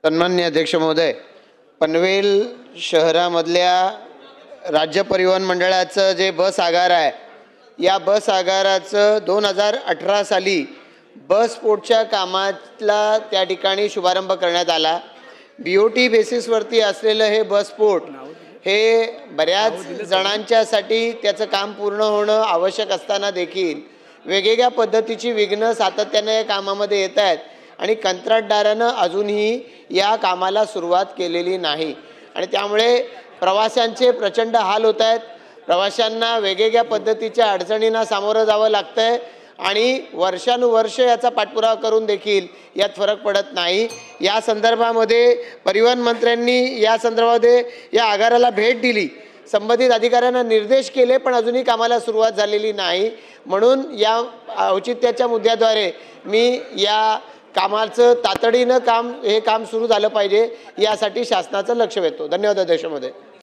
सन्माननीय अध्यक्ष महोदय, पनवेल शहरामधल्या राज्य परिवहन मंडळाचं जे बस आगार आहे, या बस आगाराचं 2018 साली बस पोर्टच्या कामातला त्या ठिकाणी शुभारंभ करण्यात आला। BOT बेसिसवरती असलेलं हे बस पोर्ट हे बऱ्याच जणांच्यासाठी त्याचं काम पूर्ण होणं आवश्यक असताना देखील वेगवेगळ्या पद्धतीची विघ्न सातत्याने या कामामध्ये येत आहेत आणि कंत्राटदारानं अजूनही या कामाला सुरुवात केलेली नाही आणि त्यामुळे प्रवाशांचे प्रचंड हाल होत आहेत। प्रवाशांना वेगवेगळ्या पद्धतीच्या अडचणींना सामोरं जावं लागतंय आणि वर्षानुवर्ष याचा पाठपुरावा करून देखील यात फरक पडत नाही। या संदर्भामध्ये परिवहन मंत्र्यांनी या संदर्भामध्ये या आगाराला भेट दिली, संबंधित अधिकाऱ्यांना निर्देश केले, पण अजूनही कामाला सुरुवात झालेली नाही। म्हणून या औचित्याच्या मुद्द्याद्वारे मी या कामाचं तातडीनं हे काम सुरू झालं पाहिजे यासाठी शासनाचं लक्ष वेधतो। धन्यवाद अध्यक्ष महोदय।